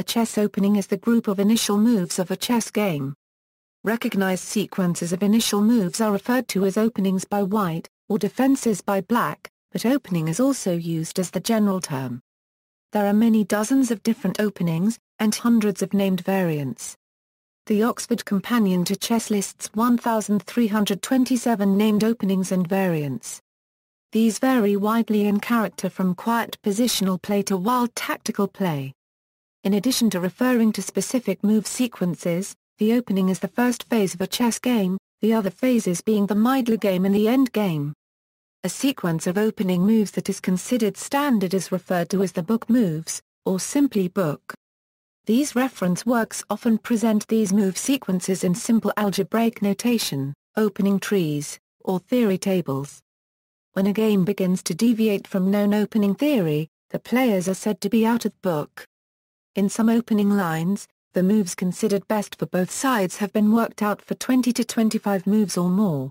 A chess opening is the group of initial moves of a chess game. Recognized sequences of initial moves are referred to as openings by white, or defenses by black, but opening is also used as the general term. There are many dozens of different openings, and hundreds of named variants. The Oxford Companion to Chess lists 1,327 named openings and variants. These vary widely in character from quiet positional play to wild tactical play. In addition to referring to specific move sequences, the opening is the first phase of a chess game, the other phases being the middlegame and the endgame. A sequence of opening moves that is considered standard is referred to as the book moves, or simply book. These reference works often present these move sequences in simple algebraic notation, opening trees, or theory tables. When a game begins to deviate from known opening theory, the players are said to be out of book. In some opening lines, the moves considered best for both sides have been worked out for 20 to 25 moves or more.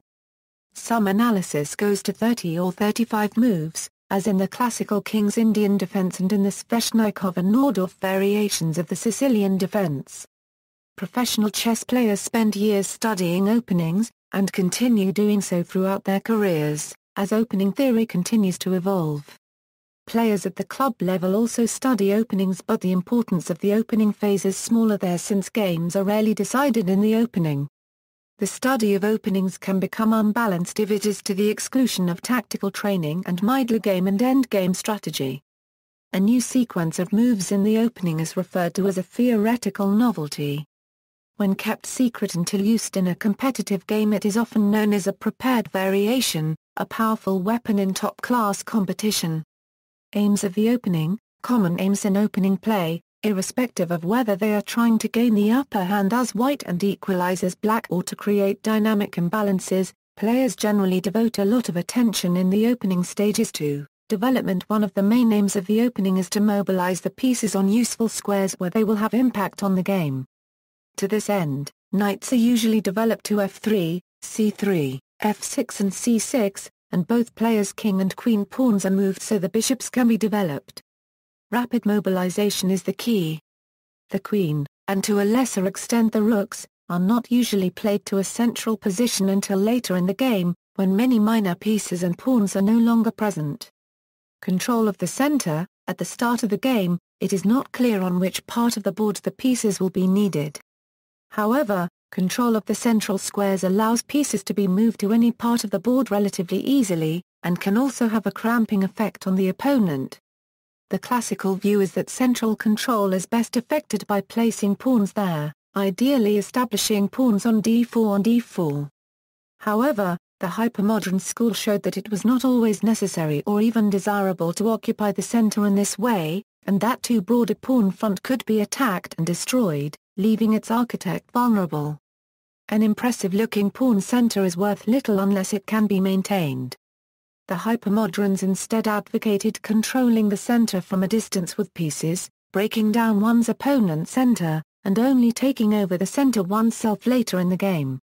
Some analysis goes to 30 or 35 moves, as in the classical King's Indian Defense and in the Sveshnikov and Najdorf variations of the Sicilian Defense. Professional chess players spend years studying openings, and continue doing so throughout their careers, as opening theory continues to evolve. Players at the club level also study openings, but the importance of the opening phase is smaller there since games are rarely decided in the opening. The study of openings can become unbalanced if it is to the exclusion of tactical training and middlegame and endgame strategy. A new sequence of moves in the opening is referred to as a theoretical novelty. When kept secret until used in a competitive game, it is often known as a prepared variation, a powerful weapon in top-class competition. Aims of the opening: common aims in opening play, irrespective of whether they are trying to gain the upper hand as white and equalize as black or to create dynamic imbalances. Players generally devote a lot of attention in the opening stages to development. One of the main aims of the opening is to mobilize the pieces on useful squares where they will have impact on the game. To this end, knights are usually developed to f3, c3, f6 and c6, and both players' king and queen pawns are moved so the bishops can be developed. Rapid mobilization is the key. The queen, and to a lesser extent the rooks, are not usually played to a central position until later in the game, when many minor pieces and pawns are no longer present. Control of the center: at the start of the game, it is not clear on which part of the board the pieces will be needed. However, control of the central squares allows pieces to be moved to any part of the board relatively easily, and can also have a cramping effect on the opponent. The classical view is that central control is best effected by placing pawns there, ideally establishing pawns on d4. However, the hypermodern school showed that it was not always necessary or even desirable to occupy the center in this way, and that too broad a pawn front could be attacked and destroyed, leaving its architect vulnerable. An impressive-looking pawn center is worth little unless it can be maintained. The hypermoderns instead advocated controlling the center from a distance with pieces, breaking down one's opponent's center, and only taking over the center oneself later in the game.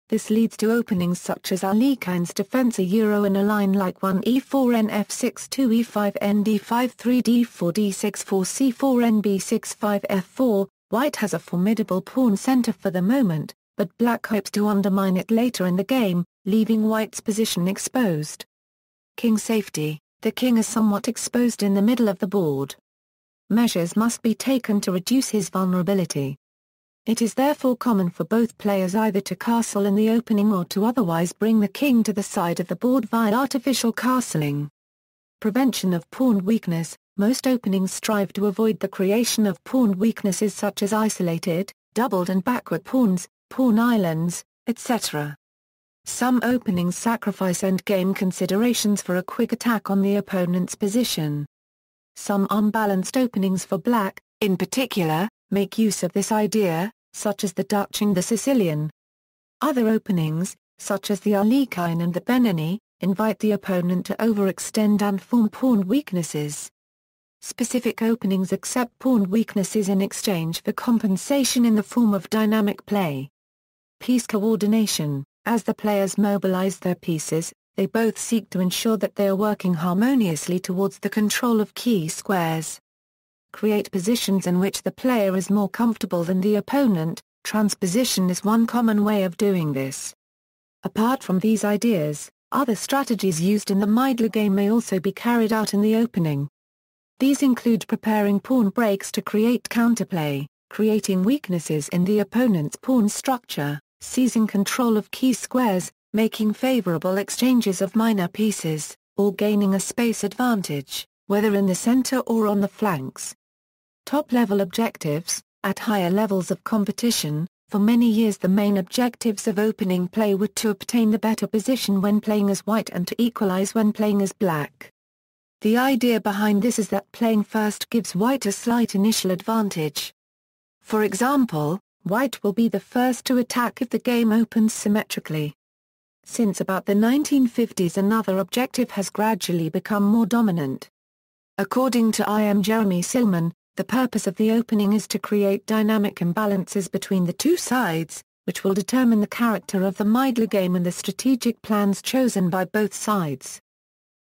This leads to openings such as Alekhine defense in a line like 1e4 n f6 2e5 n d5 3 d4 d6 4 c4 n b6 5 f4. White has a formidable pawn center for the moment, but black hopes to undermine it later in the game, leaving white's position exposed. King safety: the king is somewhat exposed in the middle of the board. Measures must be taken to reduce his vulnerability. It is therefore common for both players either to castle in the opening or to otherwise bring the king to the side of the board via artificial castling. Prevention of pawn weakness: most openings strive to avoid the creation of pawn weaknesses such as isolated, doubled and backward pawns, pawn islands, etc. Some openings sacrifice endgame considerations for a quick attack on the opponent's position. Some unbalanced openings for black, in particular, make use of this idea, such as the Dutch and the Sicilian. Other openings, such as the Alekhine and the Benini, invite the opponent to overextend and form pawn weaknesses. Specific openings accept pawn weaknesses in exchange for compensation in the form of dynamic play. Piece coordination: as the players mobilize their pieces, they both seek to ensure that they are working harmoniously towards the control of key squares. create positions in which the player is more comfortable than the opponent. Transposition is one common way of doing this. Apart from these ideas, other strategies used in the middlegame may also be carried out in the opening. These include preparing pawn breaks to create counterplay, creating weaknesses in the opponent's pawn structure, seizing control of key squares, making favorable exchanges of minor pieces, or gaining a space advantage, whether in the center or on the flanks. Top-level objectives. At higher levels of competition, for many years the main objectives of opening play were to obtain the better position when playing as white and to equalize when playing as black. The idea behind this is that playing first gives white a slight initial advantage. For example, white will be the first to attack if the game opens symmetrically. Since about the 1950s another objective has gradually become more dominant. According to Jeremy Silman, the purpose of the opening is to create dynamic imbalances between the two sides, which will determine the character of the middlegame and the strategic plans chosen by both sides.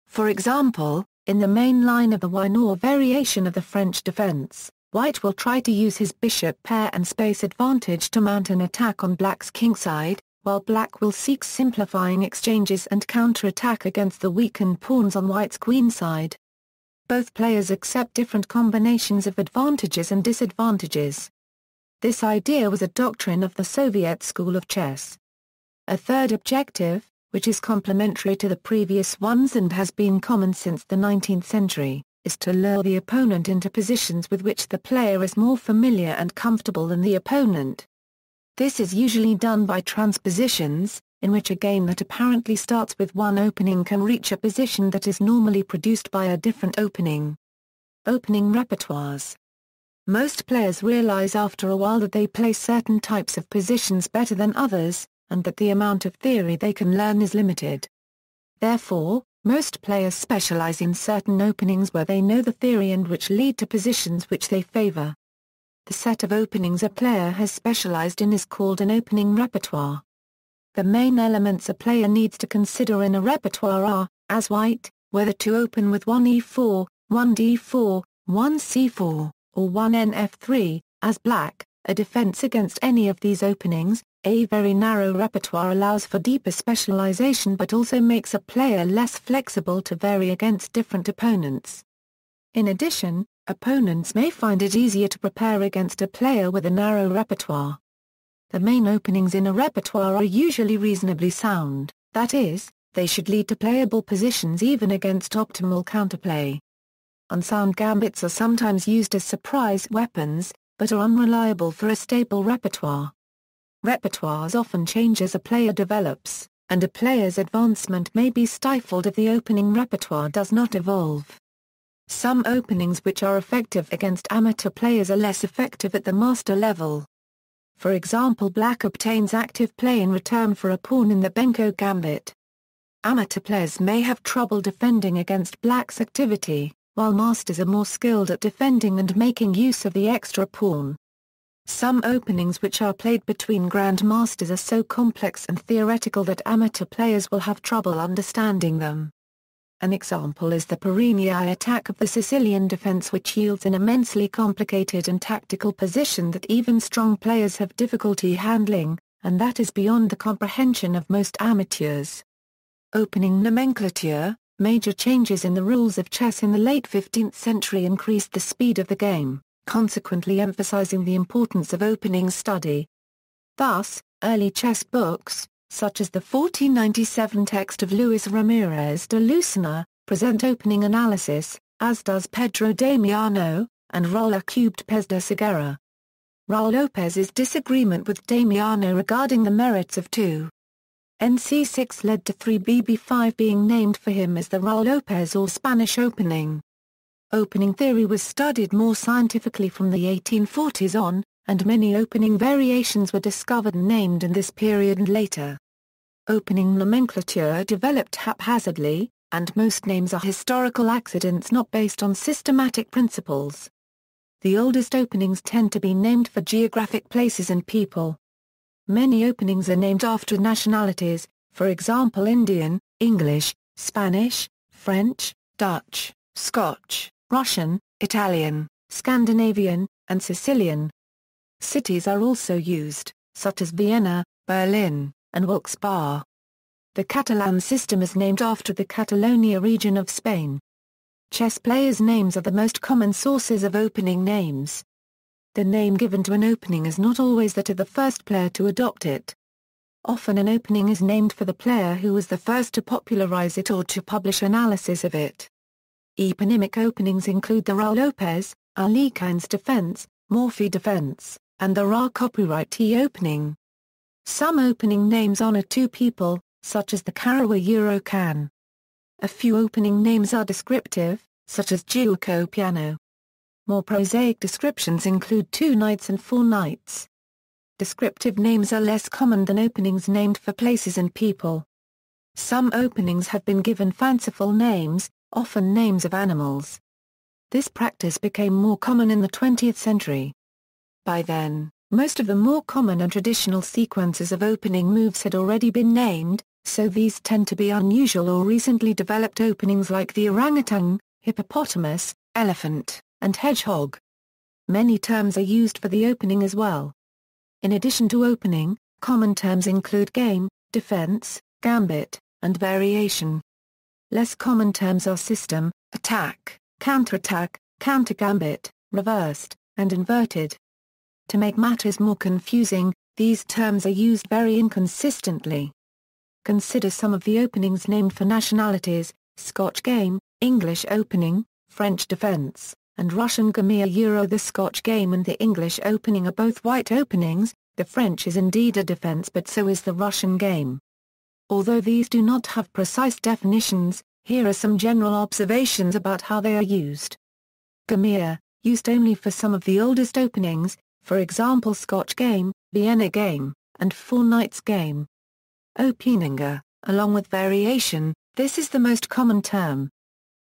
For example, in the main line of the Wynor variation of the French defense, white will try to use his bishop pair and space advantage to mount an attack on black's kingside, while black will seek simplifying exchanges and counter-attack against the weakened pawns on white's queenside. Both players accept different combinations of advantages and disadvantages. This idea was a doctrine of the Soviet school of chess. A third objective, which is complementary to the previous ones and has been common since the 19th century, is to lure the opponent into positions with which the player is more familiar and comfortable than the opponent. This is usually done by transpositions, in which a game that apparently starts with one opening can reach a position that is normally produced by a different opening. Opening repertoires. Most players realize after a while that they play certain types of positions better than others, and that the amount of theory they can learn is limited. Therefore, most players specialize in certain openings where they know the theory and which lead to positions which they favor. The set of openings a player has specialized in is called an opening repertoire. The main elements a player needs to consider in a repertoire are, as white, whether to open with 1 e4, 1 d4, 1 c4, or 1 nf3, as black, a defense against any of these openings. A very narrow repertoire allows for deeper specialization but also makes a player less flexible to vary against different opponents. In addition, opponents may find it easier to prepare against a player with a narrow repertoire. The main openings in a repertoire are usually reasonably sound, that is, they should lead to playable positions even against optimal counterplay. Unsound gambits are sometimes used as surprise weapons, but are unreliable for a stable repertoire. Repertoires often change as a player develops, and a player's advancement may be stifled if the opening repertoire does not evolve. Some openings which are effective against amateur players are less effective at the master level. For example, black obtains active play in return for a pawn in the Benko gambit. Amateur players may have trouble defending against black's activity, while masters are more skilled at defending and making use of the extra pawn. Some openings which are played between grandmasters are so complex and theoretical that amateur players will have trouble understanding them. An example is the Perini attack of the Sicilian Defense, which yields an immensely complicated and tactical position that even strong players have difficulty handling, and that is beyond the comprehension of most amateurs. Opening nomenclature. Major changes in the rules of chess in the late 15th century increased the speed of the game, consequently emphasizing the importance of opening study. Thus, early chess books, such as the 1497 text of Luis Ramirez de Lucena, present opening analysis, as does Pedro Damiano, and Raul Cubed Pez de Segura. Raul Lopez's disagreement with Damiano regarding the merits of 2. NC6 led to 3BB5 being named for him as the Raul Lopez or Spanish opening. Opening theory was studied more scientifically from the 1840s on, and many opening variations were discovered and named in this period and later. Opening nomenclature developed haphazardly, and most names are historical accidents not based on systematic principles. The oldest openings tend to be named for geographic places and people. Many openings are named after nationalities, for example Indian, English, Spanish, French, Dutch, Scotch, Russian, Italian, Scandinavian, and Sicilian. Cities are also used, such as Vienna, Berlin, and Wilkes-Barre. The Catalan system is named after the Catalonia region of Spain. Chess players' names are the most common sources of opening names. The name given to an opening is not always that of the first player to adopt it. Often an opening is named for the player who was the first to popularize it or to publish analysis of it. Eponymic openings include the Ra Lopez, Sicilian Defense, Morphy Defense, and the Ra Copyright opening. Some opening names honor two people, such as the Karawa Eurocan. A few opening names are descriptive, such as Giuoco Piano. More prosaic descriptions include 2 knights and 4 knights. Descriptive names are less common than openings named for places and people. Some openings have been given fanciful names, often names of animals. This practice became more common in the 20th century. By then, most of the more common and traditional sequences of opening moves had already been named, so these tend to be unusual or recently developed openings like the orangutan, hippopotamus, elephant, and hedgehog. Many terms are used for the opening as well. In addition to opening, common terms include game, defense, gambit, and variation. Less common terms are system, attack, counterattack, counter-gambit, reversed, and inverted. To make matters more confusing, these terms are used very inconsistently. Consider some of the openings named for nationalities: Scotch game, English opening, French defense, and Russian gamia. The Scotch game and the English opening are both white openings. The French is indeed a defense, but so is the Russian game. Although these do not have precise definitions, here are some general observations about how they are used. Gamia, used only for some of the oldest openings, for example Scotch game, Vienna game, and Four Knights game. Openinger, along with variation, this is the most common term.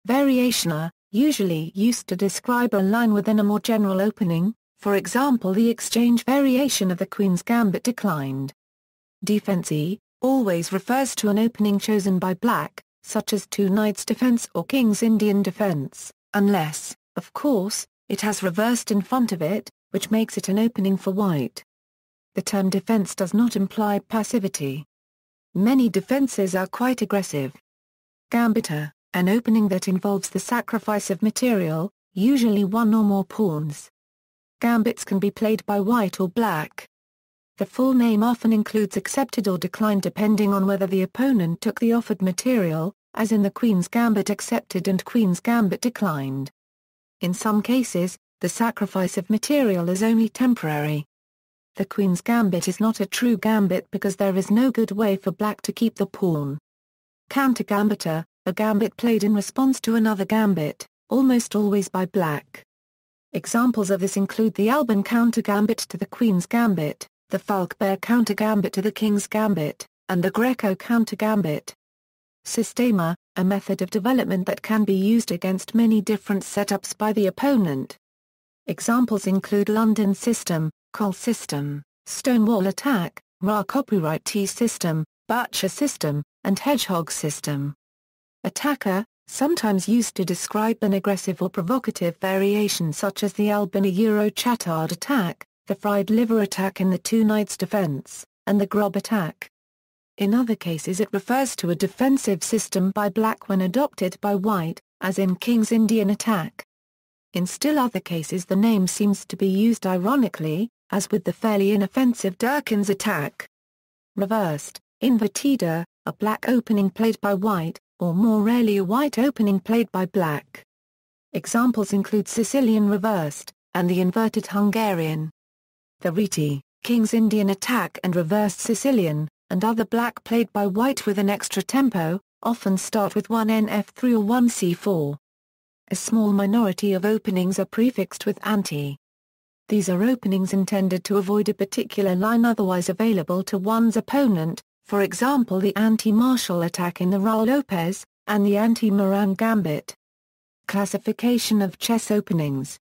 Variation are usually used to describe a line within a more general opening, for example the exchange variation of the Queen's Gambit declined. Defense always refers to an opening chosen by black, such as Two Knights Defense or King's Indian Defense, unless, of course, it has reversed in front of it, which makes it an opening for white. The term defense does not imply passivity. Many defenses are quite aggressive. Gambiter, an opening that involves the sacrifice of material, usually one or more pawns. Gambits can be played by white or black. The full name often includes accepted or declined depending on whether the opponent took the offered material, as in the Queen's Gambit accepted and Queen's Gambit declined. In some cases, the sacrifice of material is only temporary. The Queen's Gambit is not a true gambit because there is no good way for black to keep the pawn. Counter-gambiter, a gambit played in response to another gambit, almost always by black. Examples of this include the Alban counter-gambit to the Queen's Gambit, the Falkbear counter-gambit to the King's Gambit, and the Greco counter-gambit. Systema, a method of development that can be used against many different setups by the opponent. Examples include London system, Cole system, Stonewall attack, Ra copyright system, Butcher system, and Hedgehog system. Attacker, sometimes used to describe an aggressive or provocative variation such as the Albany Euro-Chatard attack, the fried liver attack in the Two Knights Defense, and the Grob attack. In other cases it refers to a defensive system by black when adopted by white, as in King's Indian attack. In still other cases the name seems to be used ironically, as with the fairly inoffensive Durkin's attack. Reversed, invertida, a black opening played by white, or more rarely a white opening played by black. Examples include Sicilian reversed, and the inverted Hungarian. The Reti, King's Indian attack and reversed Sicilian, and other black played by white with an extra tempo, often start with one nf3 or one c4. A small minority of openings are prefixed with anti. These are openings intended to avoid a particular line otherwise available to one's opponent, for example the anti-Marshall attack in the Ra Lopez, and the anti-Moran gambit. Classification of chess openings.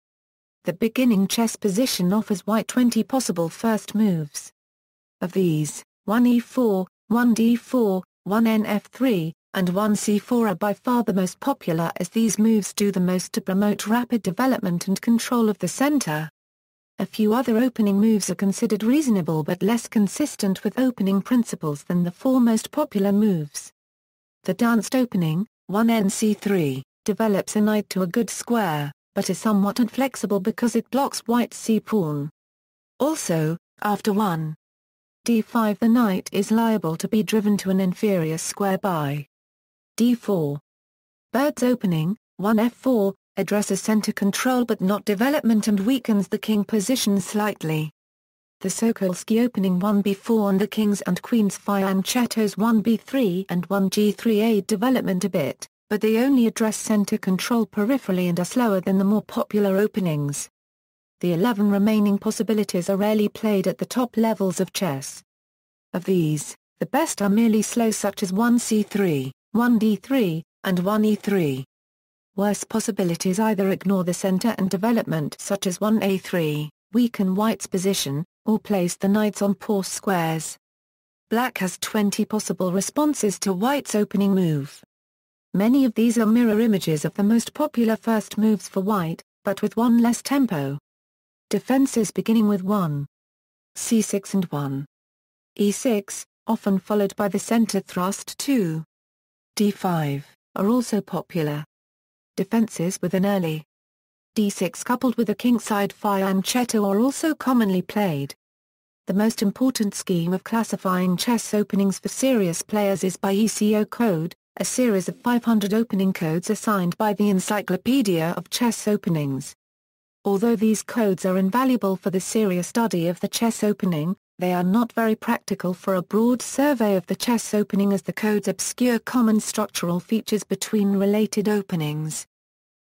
The beginning chess position offers white 20 possible first moves. Of these, 1 e4, 1 d4, 1 nf3, and 1c4 are by far the most popular, as these moves do the most to promote rapid development and control of the center. A few other opening moves are considered reasonable but less consistent with opening principles than the four most popular moves. The danced opening, 1nc3, develops a knight to a good square, but is somewhat inflexible because it blocks white's c-pawn. Also, after 1d5 the knight is liable to be driven to an inferior square by d4. Bird's opening, 1f4, addresses center control but not development and weakens the king position slightly. The Sokolsky opening 1b4 and the king's and queen's fianchetto's 1b3 and 1g3 aid development a bit, but they only address center control peripherally and are slower than the more popular openings. The 11 remaining possibilities are rarely played at the top levels of chess. Of these, the best are merely slow, such as 1c3, 1d3, and 1e3. Worse possibilities either ignore the center and development, such as 1a3, weaken white's position, or place the knights on poor squares. Black has 20 possible responses to white's opening move. Many of these are mirror images of the most popular first moves for white, but with one less tempo. Defenses beginning with 1 c6 and 1 e6, often followed by the center thrust 2 d5, are also popular. Defenses with an early d6 coupled with a kingside fianchetto are also commonly played. The most important scheme of classifying chess openings for serious players is by ECO code, a series of 500 opening codes assigned by the Encyclopaedia of Chess Openings. Although these codes are invaluable for the serious study of the chess opening, they are not very practical for a broad survey of the chess opening, as the codes obscure common structural features between related openings.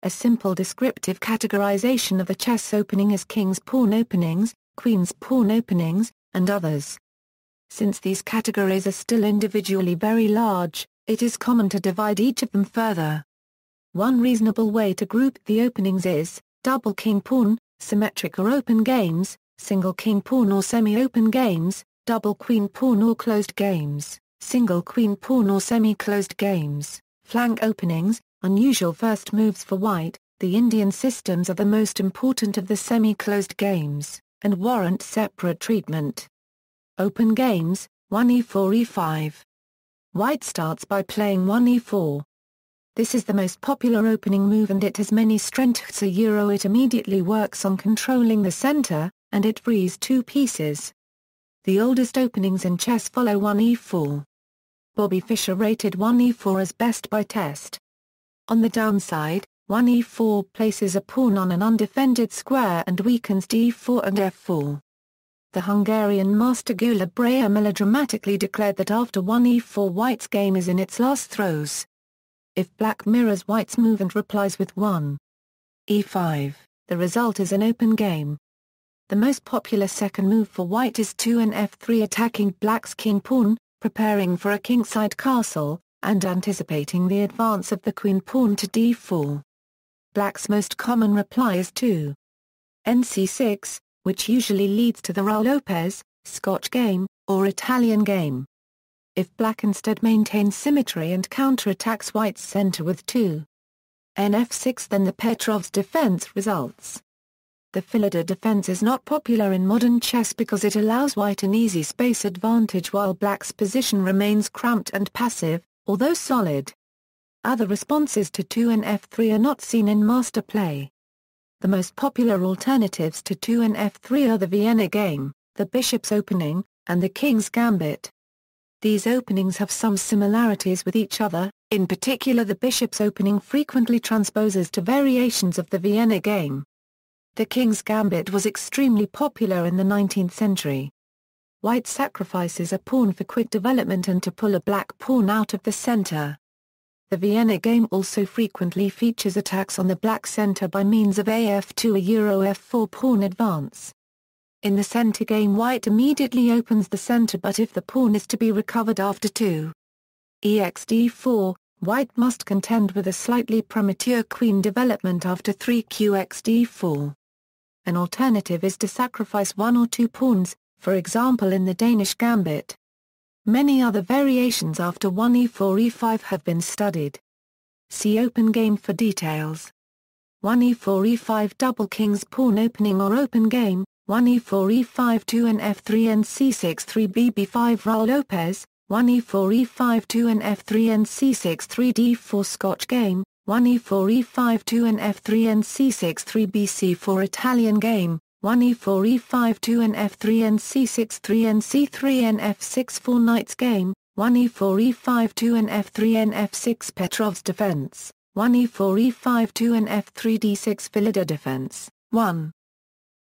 A simple descriptive categorization of the chess opening is king's pawn openings, queen's pawn openings, and others. Since these categories are still individually very large, it is common to divide each of them further. One reasonable way to group the openings is double king pawn, symmetric or open games, single king pawn or semi-open games, double queen pawn or closed games, single queen pawn or semi-closed games, flank openings, unusual first moves for white. The Indian systems are the most important of the semi-closed games, and warrant separate treatment. Open games, 1e4 e5. White starts by playing 1e4. This is the most popular opening move and it has many strengths. It immediately works on controlling the center, and it frees two pieces. The oldest openings in chess follow 1e4. Bobby Fischer rated 1e4 as best by test. On the downside, 1e4 places a pawn on an undefended square and weakens d4 and f4. The Hungarian master Gyula Breyer melodramatically declared that after 1e4 white's game is in its last throes. If black mirrors white's move and replies with 1e5, the result is an open game. The most popular second move for white is 2n/f3, attacking black's king pawn, preparing for a kingside castle, and anticipating the advance of the queen pawn to d4. Black's most common reply is 2n/c6, which usually leads to the Raul Lopez, Scotch game, or Italian game. If black instead maintains symmetry and counterattacks white's center with 2n/f6, then the Petrov's defense results. The Philidor defense is not popular in modern chess because it allows white an easy space advantage while black's position remains cramped and passive, although solid. Other responses to 2n/f3 are not seen in master play. The most popular alternatives to 2n/f3 are the Vienna game, the bishop's opening, and the king's gambit. These openings have some similarities with each other. In particular, the bishop's opening frequently transposes to variations of the Vienna game. The king's gambit was extremely popular in the 19th century. White sacrifices a pawn for quick development and to pull a black pawn out of the center. The Vienna game also frequently features attacks on the black center by means of af2 a f4 pawn advance. In the center game, white immediately opens the center, but if the pawn is to be recovered after 2 white must contend with a slightly premature queen development after 3 An alternative is to sacrifice one or two pawns, for example in the Danish gambit. Many other variations after 1e4-e5 have been studied. See Open Game for details. 1e4-e5 double king's pawn opening or open game, 1e4-e5 2 and f3 and c6 3 bb5 Raul Lopez, 1e4-e5 2 and f3 and c6 3 d4 Scotch game, 1e4-e5 2 and f3 and c6 3 bc4 Italian game, 1e4-e5 2 and f3 and c6 3 and c3 and f6 4 Knights game, 1e4-e5 2 and f3 and f6 Petrov's Defense, 1e4-e5 2 and f3 d6 Philida Defense, 1.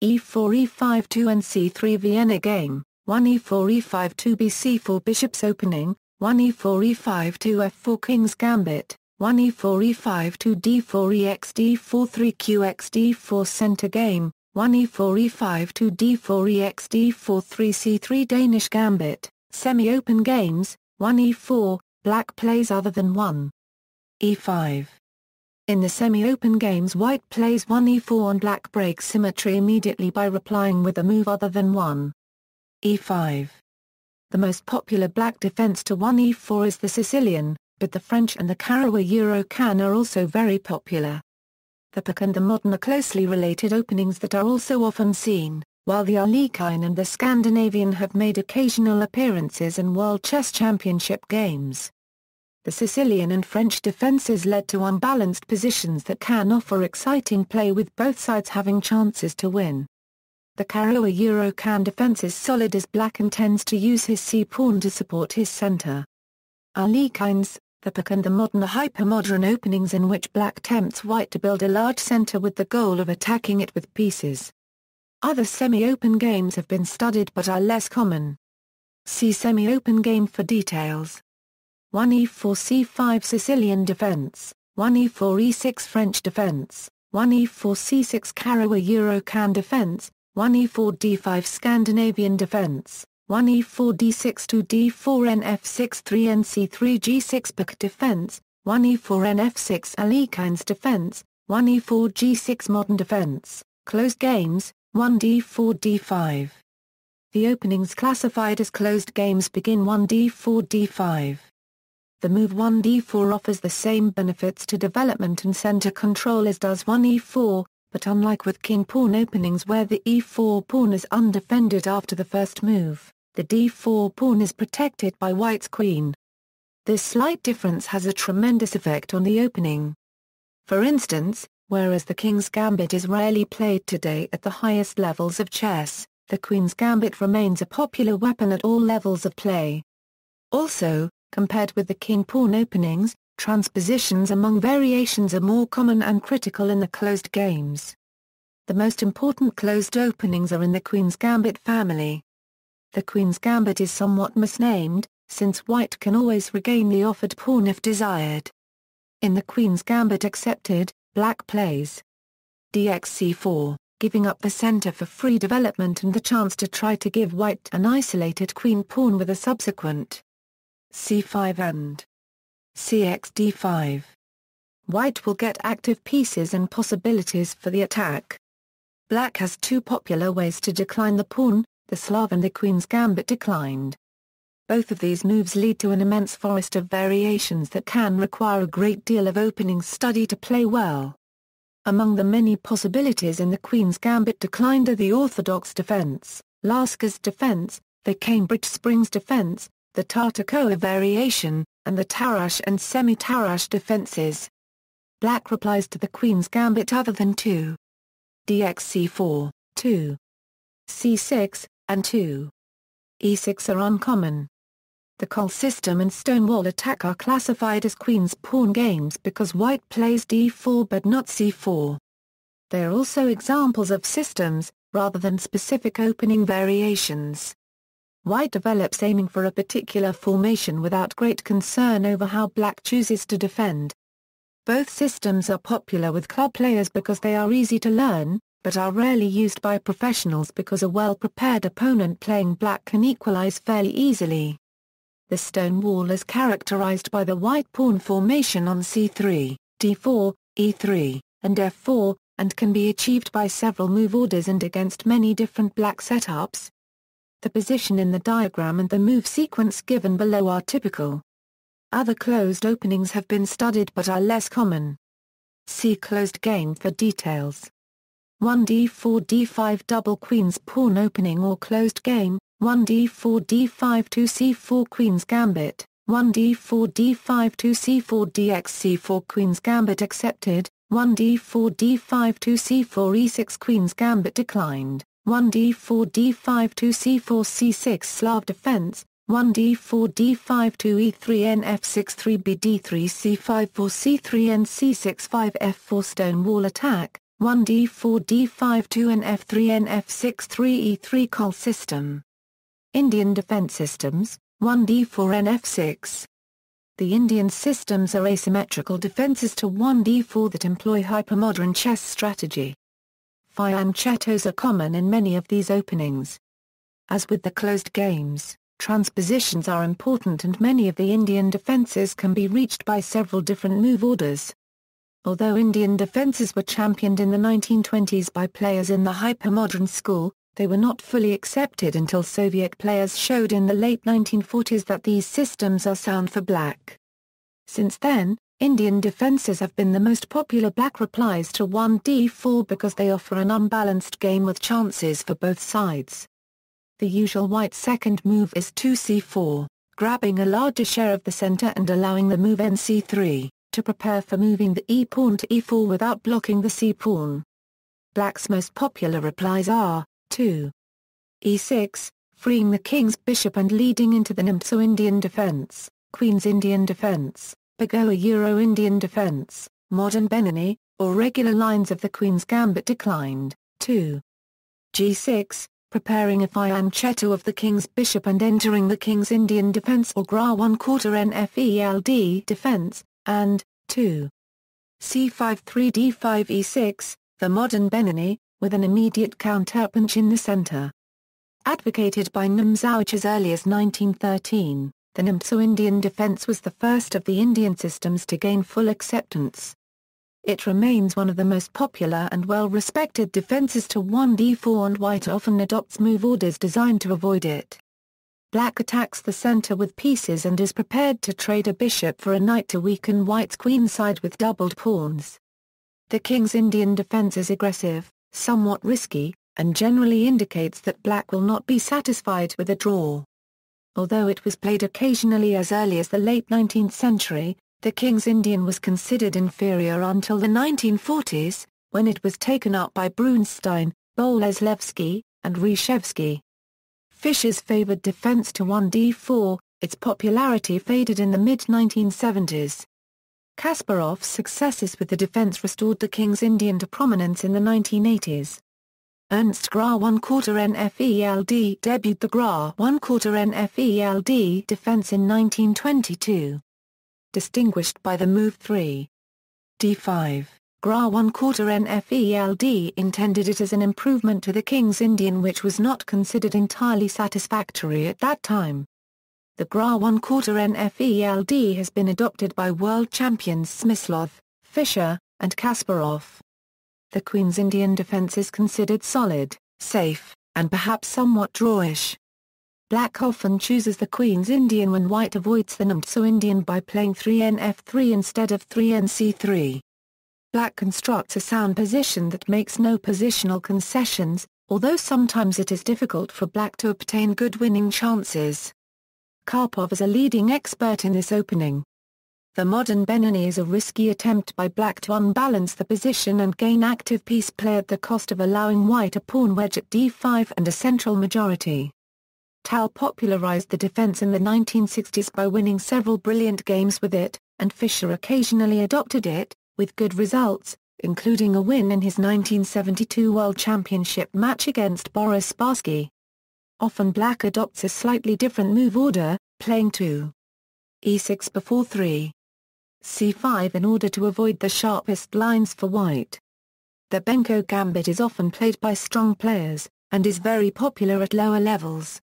e4-e5 2 and c3 Vienna game, 1e4-e5 2 bc4 Bishop's Opening, 1e4-e5 2 f4 King's Gambit, 1e4-e5 2 d4 ex d4 3 qx d4 Center game, 1e4-e5 2 d4 ex d4 3 c3 Danish Gambit, semi-open games, 1e4, black plays other than 1. e5. In the semi-open games white plays 1e4 and black breaks symmetry immediately by replying with a move other than 1. e5. The most popular black defense to 1e4 is the Sicilian, but the French and the Karawa-Euro-Can are also very popular. The Pak and the modern are closely related openings that are also often seen, while the Arlequin and the Scandinavian have made occasional appearances in World Chess Championship games. The Sicilian and French defenses led to unbalanced positions that can offer exciting play with both sides having chances to win. The Karawa-Euro-Can defense is solid as black and tends to use his c-pawn to support his center. Arlequins, the Pak and the modern are hypermodern openings in which black tempts white to build a large center with the goal of attacking it with pieces. Other semi-open games have been studied but are less common. See semi-open game for details. 1e4-c5 Sicilian Defense, 1e4-e6 French Defense, 1e4-c6 Karawa-Euro-Can Defense, 1e4-d5 Scandinavian Defense, 1e4-d6 2 d4 nf6 3 nc3 g6 Pak Defense, 1e4 nf6 Arlequin's Defense, 1e4 g6 Modern Defense, closed games, 1d4 d5. The openings classified as closed games begin 1d4 d5. The move 1d4 offers the same benefits to development and center control as does 1e4, but unlike with king-pawn openings where the e4 pawn is undefended after the first move, the d4 pawn is protected by white's queen. This slight difference has a tremendous effect on the opening. For instance, whereas the king's gambit is rarely played today at the highest levels of chess, the queen's gambit remains a popular weapon at all levels of play. Also, compared with the king-pawn openings, transpositions among variations are more common and critical in the closed games. The most important closed openings are in the queen's gambit family. The queen's gambit is somewhat misnamed, since white can always regain the offered pawn if desired. In the queen's gambit accepted, black plays dxc4, giving up the center for free development and the chance to try to give white an isolated queen pawn with a subsequent c5 and cxd5. White will get active pieces and possibilities for the attack. Black has two popular ways to decline the pawn, the Slav and the queen's gambit declined. Both of these moves lead to an immense forest of variations that can require a great deal of opening study to play well. Among the many possibilities in the queen's gambit declined are the orthodox defense, Lasker's defense, the Cambridge Springs defense, the Tartakower variation, and the Tarrasch and semi-Tarrasch defenses. Black replies to the queen's gambit other than 2. dxc4, 2. c6, and 2. e6 are uncommon. The Col system and Stonewall attack are classified as queen's pawn games because white plays d4 but not c4. They are also examples of systems, rather than specific opening variations. White develops aiming for a particular formation without great concern over how black chooses to defend. Both systems are popular with club players because they are easy to learn, but are rarely used by professionals because a well-prepared opponent playing black can equalize fairly easily. The Stonewall is characterized by the white pawn formation on c3, d4, e3, and f4, and can be achieved by several move orders and against many different black setups. The position in the diagram and the move sequence given below are typical. Other closed openings have been studied but are less common. See closed game for details. 1d4 d5 double queen's pawn opening or closed game, 1d4 d5 2c4 queen's gambit, 1d4 d5 2c4 dx c4 queen's gambit accepted, 1d4 d5 2c4 e6 queen's gambit declined, 1d4 d5 2c4 c6 Slav defense, 1d4 d5 2e3 nf6 3b d3 c5 4 c3 n c6 5 f4 stone wall attack, 1d4 d5 2 nf3 nf6 3e3 call system. Indian defense systems, 1d4 nf6. The Indian systems are asymmetrical defenses to 1d4 that employ hypermodern chess strategy. Fianchettos are common in many of these openings. As with the closed games, transpositions are important and many of the Indian defenses can be reached by several different move orders. Although Indian defenses were championed in the 1920s by players in the hypermodern school, they were not fully accepted until Soviet players showed in the late 1940s that these systems are sound for black. Since then, Indian defenses have been the most popular black replies to 1d4 because they offer an unbalanced game with chances for both sides. The usual white second move is 2c4, grabbing a larger share of the center and allowing the move nc3, to prepare for moving the e-pawn to e4 without blocking the c-pawn. Black's most popular replies are 2. e6, freeing the king's bishop and leading into the Nimzo-Indian defense, Queen's Indian defense, Bagoa Euro-Indian defense, modern Benini, or regular lines of the Queen's gambit declined. 2. g6, preparing a fianchetto of the king's bishop and entering the king's Indian defense or Gra 1/4 nfeld defense, and 2. c5 3d5 e6, the modern Benini, with an immediate counterpunch in the center. Advocated by Nimzowitsch as early as 1913, the Nimzo-Indian defense was the first of the Indian systems to gain full acceptance. It remains one of the most popular and well-respected defenses to 1d4 and white often adopts move orders designed to avoid it. Black attacks the center with pieces and is prepared to trade a bishop for a knight to weaken white's queenside with doubled pawns. The king's Indian defense is aggressive, somewhat risky, and generally indicates that black will not be satisfied with a draw. Although it was played occasionally as early as the late 19th century, the king's Indian was considered inferior until the 1940s, when it was taken up by Brunstein, Boleslawski, and Reshevsky. Fischer's favored defense to 1d4, its popularity faded in the mid-1970s. Kasparov's successes with the defense restored the king's Indian to prominence in the 1980s. Ernst Gra 1/4 nfeld debuted the Gra 1/4 nfeld defense in 1922. Distinguished by the move 3. d5, Gra 1/4 nfeld intended it as an improvement to the king's Indian which was not considered entirely satisfactory at that time. The Gra 1/4 nfeld has been adopted by world champions Smyslov, Fischer, and Kasparov. The Queen's Indian defense is considered solid, safe, and perhaps somewhat drawish. Black often chooses the Queen's Indian when white avoids the Nimzo-Indian by playing 3nf3 instead of 3nc3. Black constructs a sound position that makes no positional concessions, although sometimes it is difficult for black to obtain good winning chances. Karpov is a leading expert in this opening. The modern Benini is a risky attempt by black to unbalance the position and gain active piece play at the cost of allowing white a pawn wedge at d5 and a central majority. Tal popularized the defense in the 1960s by winning several brilliant games with it, and Fischer occasionally adopted it, with good results, including a win in his 1972 World Championship match against Boris Spassky. Often black adopts a slightly different move order, playing 2. e6 before 3. c5 in order to avoid the sharpest lines for white. The Benko gambit is often played by strong players, and is very popular at lower levels.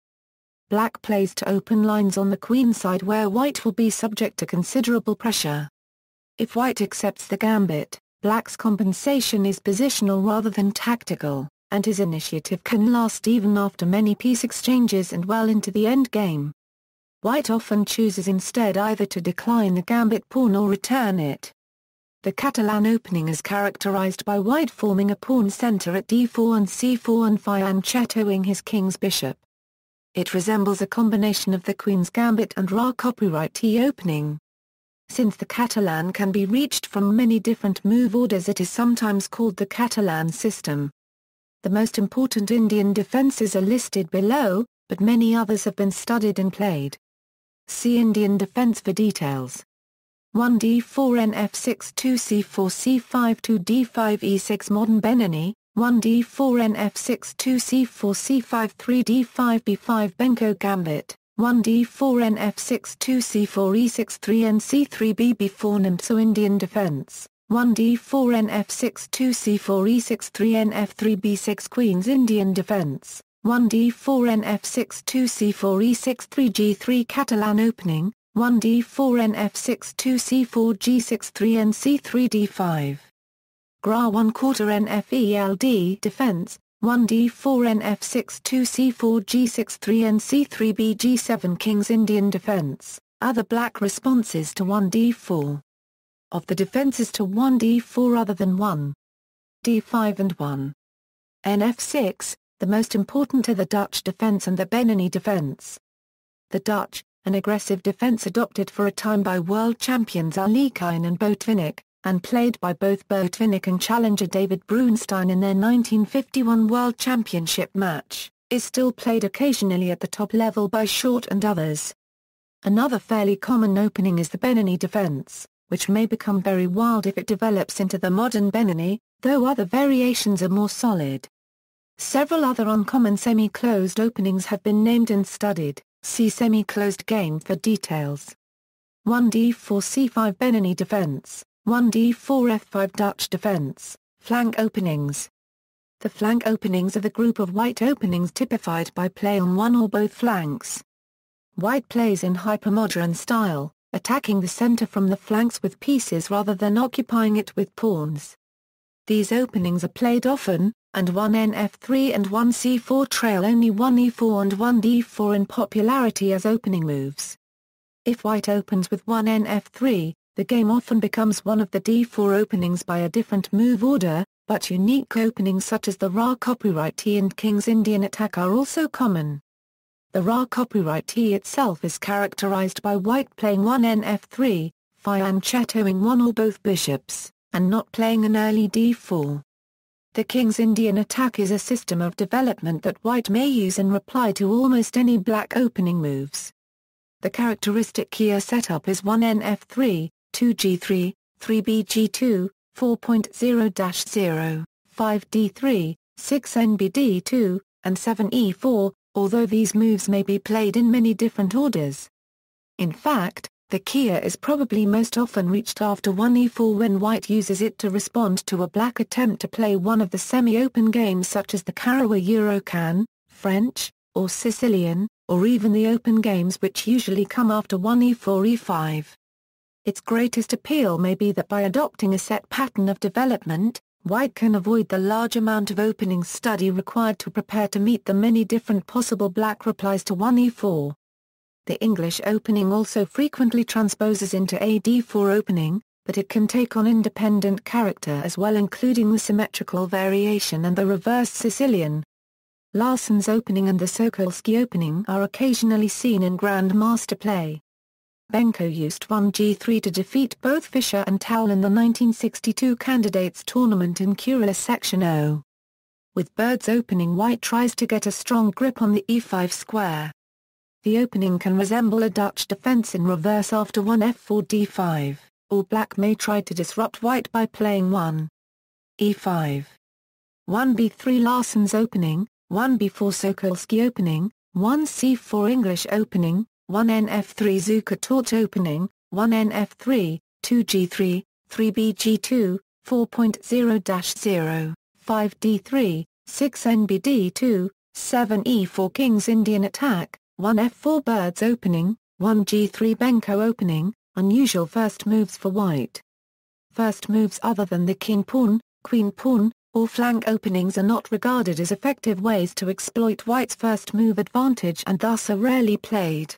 Black plays to open lines on the queen side where white will be subject to considerable pressure. If white accepts the gambit, black's compensation is positional rather than tactical. and his initiative can last even after many piece exchanges and well into the endgame. White often chooses instead either to decline the gambit pawn or return it. The Catalan opening is characterized by white forming a pawn center at d4 and c4 and fianchettoing his king's bishop. It resembles a combination of the queen's gambit and Ra copyright T opening. Since the Catalan can be reached from many different move orders, it is sometimes called the Catalan system. The most important Indian defenses are listed below, but many others have been studied and played. See Indian defense for details. 1 d4 nf6 2 c4 c5 2 d5 e6 Modern Benini, 1 d4 nf6 2 c4 c5 3 d5 b5 Benko Gambit, 1 d4 nf6 2 c4 e6 3 nc3 b b4 Nimtso Indian defense, 1 d4 nf6 2 c4 e6 3 nf3 b6 Queen's Indian defense, 1 d4 nf6 2 c4 e6 3 g3 Catalan opening, 1 d4 nf6 2 c4 g6 3 nc3 d5. Gra 1/4 nfeld defense, 1 d4 nf6 2 c4 g6 3 nc3 b g7 King's Indian defense, other black responses to 1 d4. Of the defenses to 1 d4 other than 1 d5 and 1 nf6, the most important are the Dutch defense and the Benini defense. The Dutch, an aggressive defense adopted for a time by world champions Alekhine and Botvinnik, and played by both Botvinnik and challenger David Brunstein in their 1951 World Championship match, is still played occasionally at the top level by Short and others. Another fairly common opening is the Benini defense, which may become very wild if it develops into the modern Benini, though other variations are more solid. Several other uncommon semi-closed openings have been named and studied. See semi-closed game for details. 1 d4 c5 Benini defense, 1 d4 f5 Dutch defense, flank openings. The flank openings are the group of white openings typified by play on one or both flanks. White plays in hypermodern style, attacking the center from the flanks with pieces rather than occupying it with pawns. These openings are played often, and 1 nf3 and 1 c4 trail only 1 e4 and 1 d4 in popularity as opening moves. If white opens with 1 nf3, the game often becomes one of the d4 openings by a different move order, but unique openings such as the Ra copyright T and King's Indian attack are also common. The Ra copyright T itself is characterized by white playing 1 nf3, fianchettoing one or both bishops, and not playing an early d4. The King's Indian attack is a system of development that white may use in reply to almost any black opening moves. The characteristic Kia setup is 1 nf3, 2 g3, 3 bg2, 4.0-0, 5 d3, 6 nbd2, and 7 e4, although these moves may be played in many different orders. In fact, the Kia is probably most often reached after 1 e4 when white uses it to respond to a black attempt to play one of the semi-open games such as the Karawa Eurocan, French, or Sicilian, or even the open games which usually come after 1 e4 e5. Its greatest appeal may be that by adopting a set pattern of development, white can avoid the large amount of opening study required to prepare to meet the many different possible black replies to 1 e4. The English opening also frequently transposes into a d4 opening, but it can take on independent character as well, including the symmetrical variation and the reversed Sicilian. Larsson's opening and the Sokolsky opening are occasionally seen in Grandmaster play. Benko used 1 g3 to defeat both Fischer and Towle in the 1962 Candidates Tournament in Kurila Section O. With Bird's opening, white tries to get a strong grip on the e5 square. The opening can resemble a Dutch defense in reverse after 1 f4 d5, or black may try to disrupt white by playing 1 e5. 1 b3 Larsson's opening, 1 b4 Sokolsky opening, 1 c4 English opening, 1 nf3 Zukertort opening, 1 nf3, 2 g3, 3 bg2, 4.0-0, 5 d3, 6 nbd2, 7 e4 King's Indian attack, 1 f4 Bird's opening, 1 g3 Benko opening, unusual first moves for white. First moves other than the king pawn, queen pawn, or flank openings are not regarded as effective ways to exploit white's first move advantage and thus are rarely played.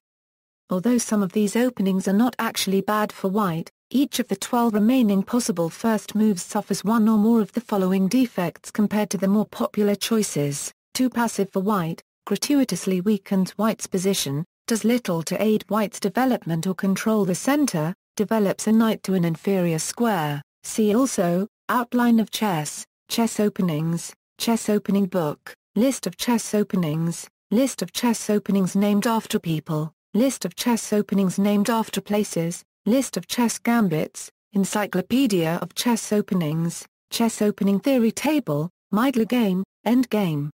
Although some of these openings are not actually bad for white, each of the 12 remaining possible first moves suffers one or more of the following defects compared to the more popular choices: too passive for white, gratuitously weakens white's position, does little to aid white's development or control the center, develops a knight to an inferior square. See also, Outline of Chess, Chess Openings, Chess Opening Book, List of chess openings, List of chess openings named after people, List of chess openings named after places, List of chess gambits, Encyclopaedia of Chess Openings, Chess Opening Theory Table, middlegame, endgame.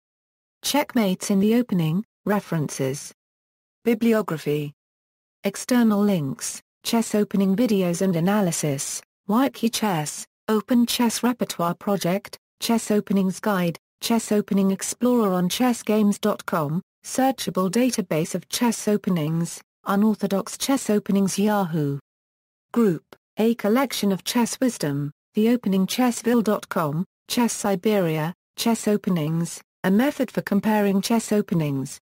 Checkmates in the opening, references. Bibliography. External links, Chess Opening videos and analysis, Wiki Chess, Open Chess Repertoire Project, Chess Openings Guide, Chess Opening Explorer on chessgames.com, searchable database of chess openings, unorthodox chess openings Yahoo! Group, a collection of chess wisdom, theopeningchessville.com, Chess Siberia, Chess Openings, a method for comparing chess openings.